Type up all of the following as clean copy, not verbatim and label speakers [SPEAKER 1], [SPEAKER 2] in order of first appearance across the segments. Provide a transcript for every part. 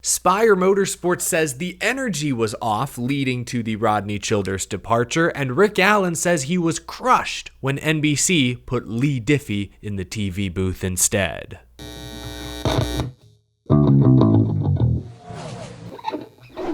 [SPEAKER 1] Spire Motorsports says the energy was off, leading to the Rodney Childers departure, and Rick Allen says he was crushed when NBC put Lee Diffie in the TV booth instead.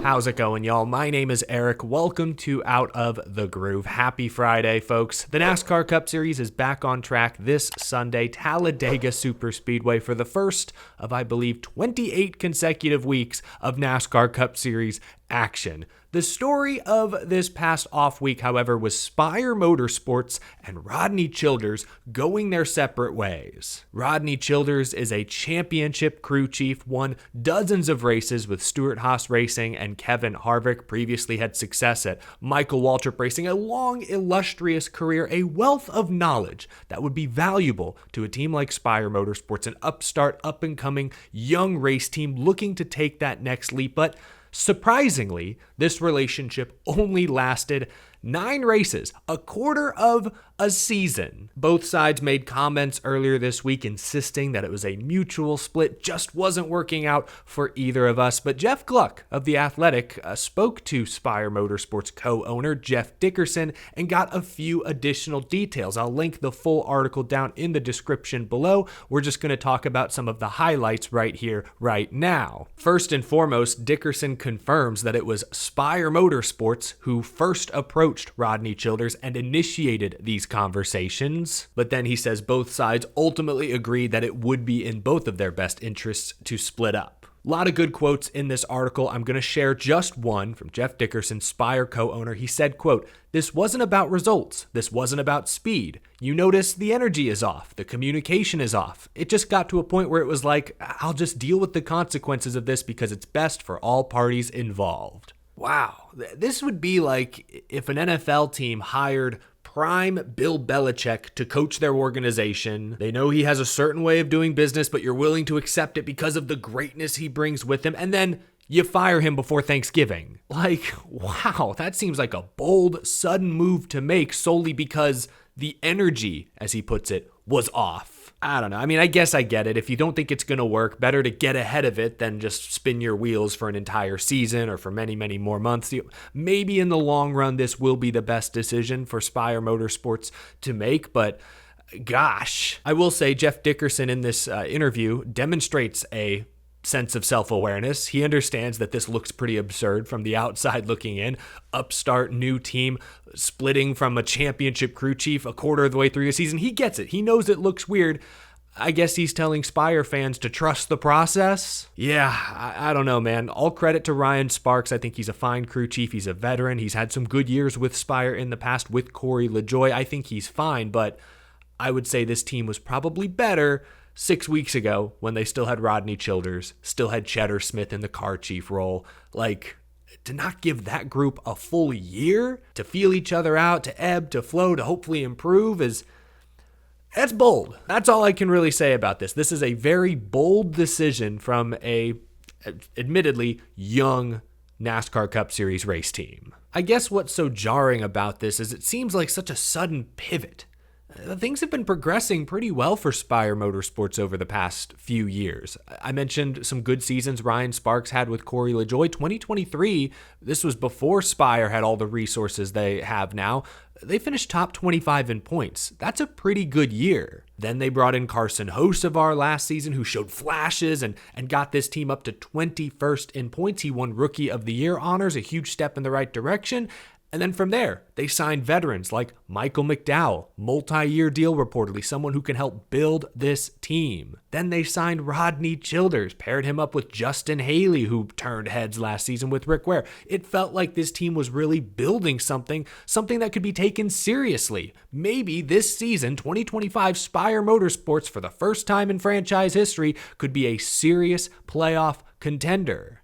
[SPEAKER 1] How's it going, y'all? My name is Eric. Welcome to Out of the Groove. Happy Friday, folks. The NASCAR Cup Series is back on track this Sunday, Talladega Superspeedway, for the first of, I believe, 28 consecutive weeks of NASCAR Cup Series action. The story of this past off week, however, was Spire Motorsports and Rodney Childers going their separate ways. Rodney Childers is a championship crew chief, won dozens of races with Stewart-Haas Racing and Kevin Harvick, previously had success at Michael Waltrip Racing, a long, illustrious career, a wealth of knowledge that would be valuable to a team like Spire Motorsports, an upstart, up-and-coming, young race team looking to take that next leap. But surprisingly, this relationship only lasted 9 races, a quarter of a season. Both sides made comments earlier this week insisting that it was a mutual split, just wasn't working out for either of us. But Jeff Gluck of The Athletic spoke to Spire Motorsports co-owner Jeff Dickerson and got a few additional details. I'll link the full article down in the description below. We're just going to talk about some of the highlights right here, right now. First and foremost, Dickerson confirms that it was Spire Motorsports who first approached Rodney Childers and initiated these conversations, but then he says both sides ultimately agreed that it would be in both of their best interests to split up. A lot of good quotes in this article. I'm going to share just one from Jeff Dickerson, Spire co-owner. He said, quote, "This wasn't about results. This wasn't about speed. You notice the energy is off. The communication is off. It just got to a point where it was like, I'll just deal with the consequences of this because it's best for all parties involved." Wow, this would be like if an NFL team hired prime Bill Belichick to coach their organization. They know he has a certain way of doing business, but you're willing to accept it because of the greatness he brings with him, and then you fire him before Thanksgiving. Like, wow, that seems like a bold, sudden move to make solely because the energy, as he puts it, was off. I don't know. I mean, I guess I get it. If you don't think it's going to work, better to get ahead of it than just spin your wheels for an entire season or for many, many more months. Maybe in the long run, this will be the best decision for Spire Motorsports to make, but gosh. I will say Jeff Dickerson in this interview demonstrates a sense of self-awareness. He understands that this looks pretty absurd from the outside looking in. Upstart new team splitting from a championship crew chief a quarter of the way through the season. He gets it. He knows it looks weird. I guess he's telling Spire fans to trust the process. Yeah, I don't know, man. All credit to Ryan Sparks. I think he's a fine crew chief. He's a veteran. He's had some good years with Spire in the past with Corey LaJoie. I think he's fine, but I would say this team was probably better 6 weeks ago when they still had Rodney Childers, still had Cheddar Smith in the car chief role. Like, to not give that group a full year to feel each other out, to ebb, to flow, to hopefully improve that's bold. That's all I can really say about this. This is a very bold decision from a, admittedly, young NASCAR Cup Series race team. I guess what's so jarring about this is it seems like such a sudden pivot. Things have been progressing pretty well for Spire Motorsports over the past few years. I mentioned some good seasons Ryan Sparks had with Corey LaJoie. 2023, this was before Spire had all the resources they have now. They finished top 25 in points. That's a pretty good year. Then they brought in Carson Hocevar last season, who showed flashes and got this team up to 21st in points. He won Rookie of the Year honors, a huge step in the right direction. And then from there, they signed veterans like Michael McDowell, multi-year deal reportedly, someone who can help build this team. Then they signed Rodney Childers, paired him up with Justin Haley, who turned heads last season with Rick Ware. It felt like this team was really building something that could be taken seriously. Maybe this season, 2025, Spire Motorsports, for the first time in franchise history, could be a serious playoff contender.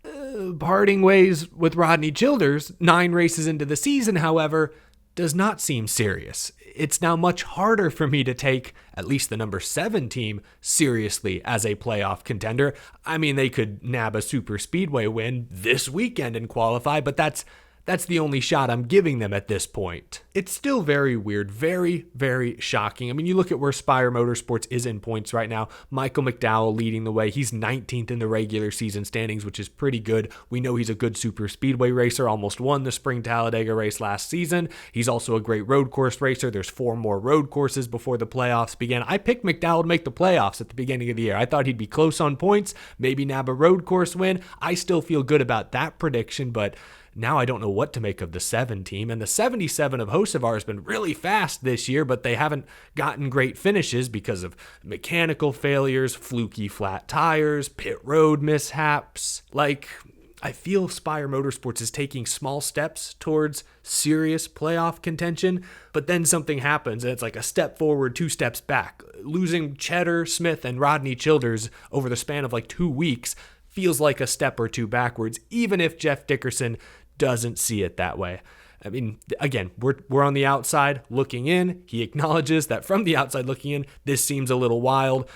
[SPEAKER 1] Parting ways with Rodney Childers 9 races into the season, however, does not seem serious. It's now much harder for me to take at least the number 7 team seriously as a playoff contender. I mean, they could nab a super speedway win this weekend and qualify, but that's That's the only shot I'm giving them at this point. It's still very weird, very, very shocking. I mean, you look at where Spire Motorsports is in points right now. Michael McDowell leading the way. He's 19th in the regular season standings, which is pretty good. We know he's a good super speedway racer, almost won the Spring Talladega race last season. He's also a great road course racer. There's 4 more road courses before the playoffs begin. I picked McDowell to make the playoffs at the beginning of the year. I thought he'd be close on points, maybe nab a road course win. I still feel good about that prediction, but now I don't know what to make of the 7 team. And the 77 of Hocevar has been really fast this year, but they haven't gotten great finishes because of mechanical failures, fluky flat tires, pit road mishaps. I feel Spire Motorsports is taking small steps towards serious playoff contention, but then something happens and it's like a step forward, 2 steps back. Losing Cheddar, Smith, and Rodney Childers over the span of 2 weeks feels like a step or 2 backwards, even if Jeff Dickerson doesn't see it that way. I mean, again, we're on the outside looking in. He acknowledges that from the outside looking in, this seems a little wild.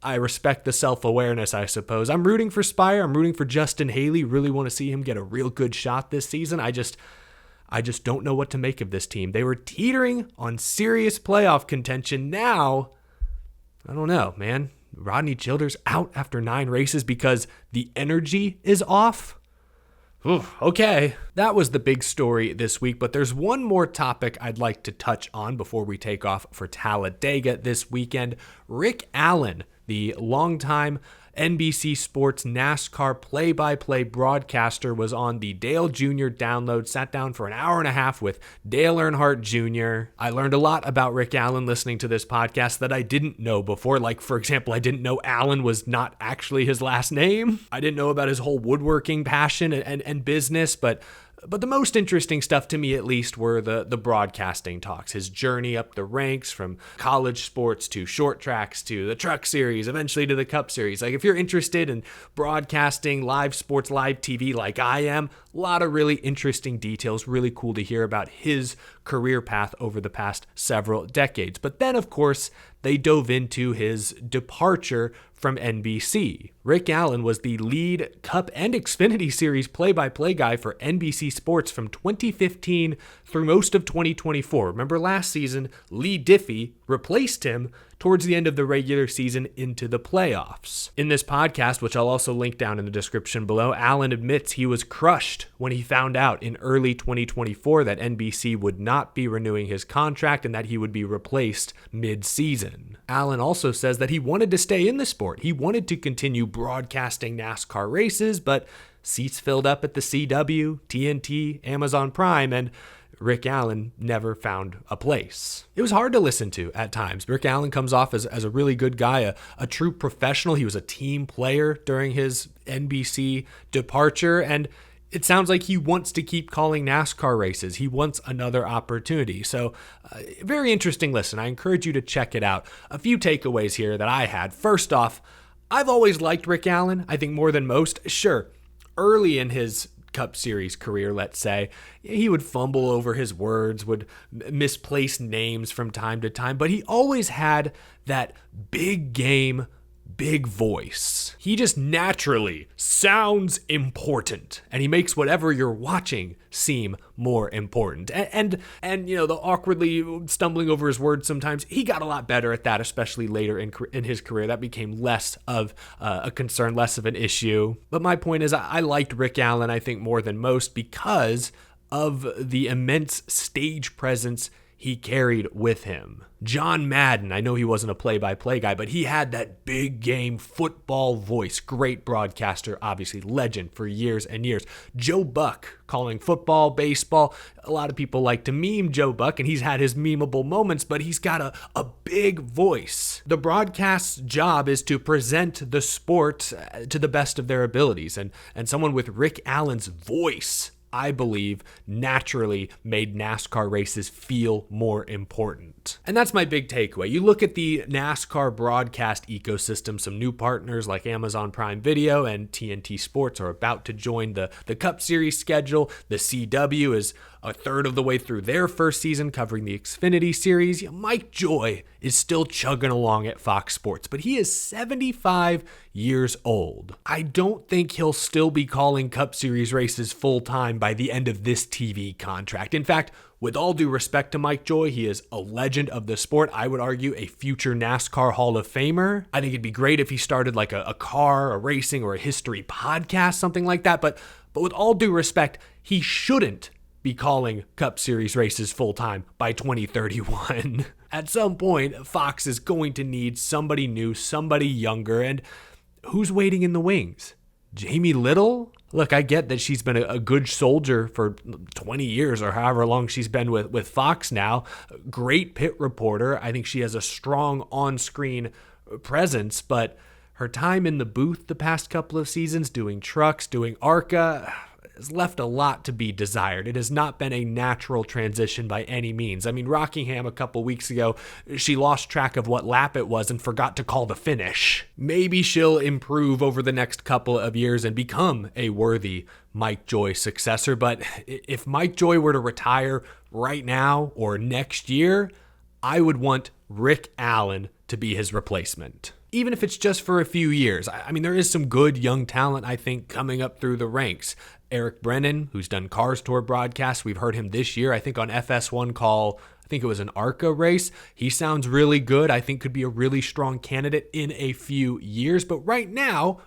[SPEAKER 1] I respect the self-awareness, I suppose. I'm rooting for Spire. I'm rooting for Justin Haley. Really want to see him get a real good shot this season. I just don't know what to make of this team. They were teetering on serious playoff contention. Now, I don't know, man. Rodney Childers out after 9 races because the energy is off. Ooh, okay, that was the big story this week, but there's one more topic I'd like to touch on before we take off for Talladega this weekend. Rick Allen, the longtime NBC Sports NASCAR play-by-play broadcaster, was on the Dale Jr. download, sat down for an hour and a half with Dale Earnhardt Jr. I learned a lot about Rick Allen listening to this podcast that I didn't know before. Like, for example, I didn't know Allen was not actually his last name. I didn't know about his whole woodworking passion and business, but the most interesting stuff to me, at least, were the broadcasting talks. His journey up the ranks from college sports to short tracks to the truck series, eventually to the Cup series. If you're interested in broadcasting, live sports, live TV like I am, a lot of really interesting details. Really cool to hear about his career path over the past several decades. But then, of course, they dove into his departure from NBC. Rick Allen was the lead Cup and Xfinity Series play-by-play guy for NBC Sports from 2015 through most of 2024. Remember last season, Lee Diffie replaced him towards the end of the regular season into the playoffs. In this podcast, which I'll also link down in the description below, Allen admits he was crushed when he found out in early 2024 that NBC would not be renewing his contract and that he would be replaced mid-season. Allen also says that he wanted to stay in the sport. He wanted to continue broadcasting NASCAR races, but seats filled up at the CW, TNT, Amazon Prime, and Rick Allen never found a place. It was hard to listen to at times. Rick Allen comes off as a really good guy, a true professional. He was a team player during his NBC departure, and it sounds like he wants to keep calling NASCAR races. He wants another opportunity. So, very interesting listen. I encourage you to check it out. A few takeaways here that I had. First off, I've always liked Rick Allen, I think more than most. Sure, early in his Cup Series career, let's say, he would fumble over his words, would misplace names from time to time, but he always had that big game, big voice. He just naturally sounds important, and he makes whatever you're watching seem more important. And the awkwardly stumbling over his words sometimes, he got a lot better at that, especially later in his career. That became less of a concern, less of an issue. But my point is, I liked Rick Allen, I think, more than most because of the immense stage presence he carried with him. John Madden, I know he wasn't a play-by-play guy, but he had that big game football voice. Great broadcaster, obviously legend for years and years. Joe Buck calling football, baseball. A lot of people like to meme Joe Buck, and he's had his memeable moments, but he's got a big voice. The broadcast's job is to present the sport to the best of their abilities, and someone with Rick Allen's voice, I believe, naturally made NASCAR races feel more important. And that's my big takeaway. You look at the NASCAR broadcast ecosystem, some new partners like Amazon Prime Video and TNT Sports are about to join the Cup Series schedule. The CW is a third of the way through their first season covering the Xfinity Series. Mike Joy is still chugging along at Fox Sports, but he is 75 years old. I don't think he'll still be calling Cup Series races full-time by the end of this TV contract. In fact, with all due respect to Mike Joy, he is a legend of the sport. I would argue a future NASCAR Hall of Famer. I think it'd be great if he started like a car, a racing, or a history podcast, something like that. But with all due respect, he shouldn't be calling Cup Series races full-time by 2031. At some point, Fox is going to need somebody new, somebody younger, and who's waiting in the wings? Jamie Little? Look, I get that she's been a good soldier for 20 years or however long she's been with Fox now. Great pit reporter. I think she has a strong on-screen presence, but her time in the booth the past couple of seasons doing trucks, doing ARCA, has left a lot to be desired. It has not been a natural transition by any means. I mean, Rockingham a couple weeks ago, she lost track of what lap it was and forgot to call the finish. Maybe she'll improve over the next couple of years and become a worthy Mike Joy successor. But if Mike Joy were to retire right now or next year, I would want Rick Allen to be his replacement. Even if it's just for a few years. I mean, there is some good young talent, I think, coming up through the ranks. Eric Brennan, who's done Cars Tour broadcasts. We've heard him this year, I think, on FS1 call. I think it was an ARCA race. He sounds really good. I think could be a really strong candidate in a few years. But right now,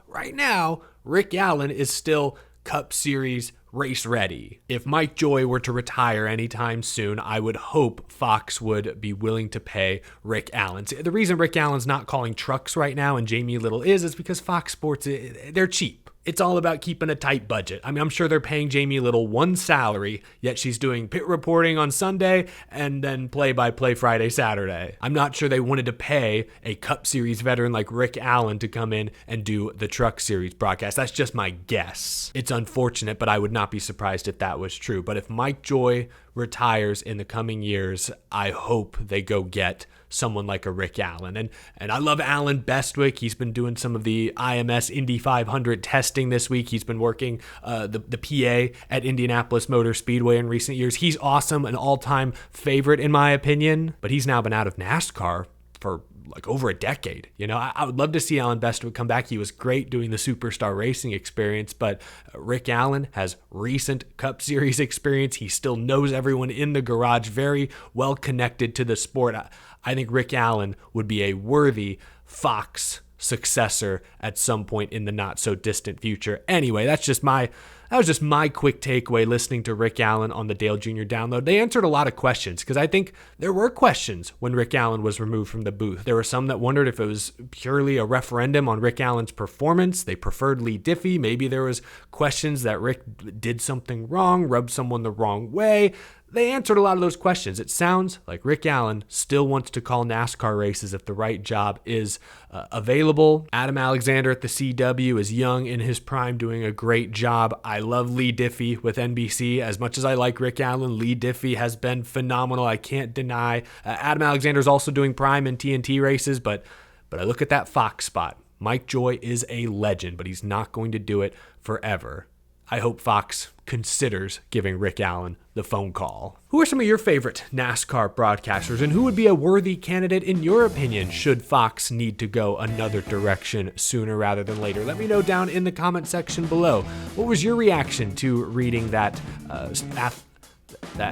[SPEAKER 1] Rick Allen is still Cup Series race ready. If Mike Joy were to retire anytime soon, I would hope Fox would be willing to pay Rick Allen. The reason Rick Allen's not calling trucks right now and Jamie Little is because Fox Sports, they're cheap. It's all about keeping a tight budget. I mean, I'm sure they're paying Jamie Little one salary, yet she's doing pit reporting on Sunday and then play-by-play Friday, Saturday. I'm not sure they wanted to pay a Cup Series veteran like Rick Allen to come in and do the Truck Series broadcast. That's just my guess. It's unfortunate, but I would not be surprised if that was true. But if Mike Joy retires in the coming years, I hope they go get someone like a Rick Allen. And I love Alan Bestwick. He's been doing some of the IMS Indy 500 testing this week. He's been working the PA at Indianapolis Motor Speedway in recent years. He's awesome, an all-time favorite in my opinion, but he's now been out of NASCAR for like over a decade. You know, I would love to see Alan Bestwick come back. He was great doing the Superstar Racing experience, but Rick Allen has recent Cup Series experience. He still knows everyone in the garage, very well connected to the sport. I think Rick Allen would be a worthy Fox successor at some point in the not so distant future. Anyway, that was just my quick takeaway listening to Rick Allen on the Dale Jr. Download. They answered a lot of questions because I think there were questions when Rick Allen was removed from the booth. There were some that wondered if it was purely a referendum on Rick Allen's performance. They preferred Lee Diffie. Maybe there was questions that Rick did something wrong, rubbed someone the wrong way. They answered a lot of those questions. It sounds like Rick Allen still wants to call NASCAR races if the right job is available. Adam Alexander at the CW is young in his prime, doing a great job. I love Lee Diffie with NBC. As much as I like Rick Allen, Lee Diffie has been phenomenal. I can't deny. Adam Alexander is also doing prime and TNT races, but I look at that Fox spot. Mike Joy is a legend, but he's not going to do it forever. I hope Fox considers giving Rick Allen the phone call. Who are some of your favorite NASCAR broadcasters, and who would be a worthy candidate in your opinion should Fox need to go another direction sooner rather than later? Let me know down in the comment section below. What was your reaction to reading that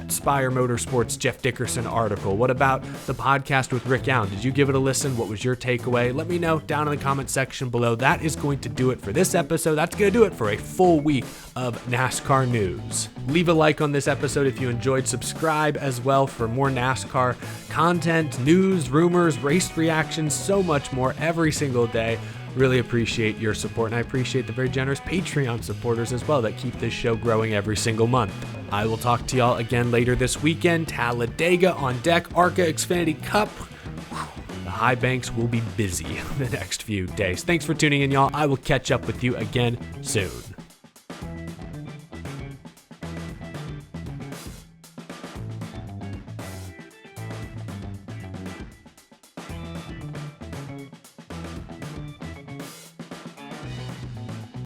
[SPEAKER 1] Spire Motorsports Jeff Dickerson article? What about the podcast with Rick Allen? Did you give it a listen? What was your takeaway? Let me know down in the comment section below. That is going to do it for this episode. That's going to do it for a full week of NASCAR news. Leave a like on this episode if you enjoyed. Subscribe as well for more NASCAR content, news, rumors, race reactions, so much more every single day. Really appreciate your support, and I appreciate the very generous Patreon supporters as well that keep this show growing every single month. I will talk to y'all again later this weekend. Talladega on deck, ARCA Xfinity Cup. The high banks will be busy the next few days. Thanks for tuning in, y'all. I will catch up with you again soon.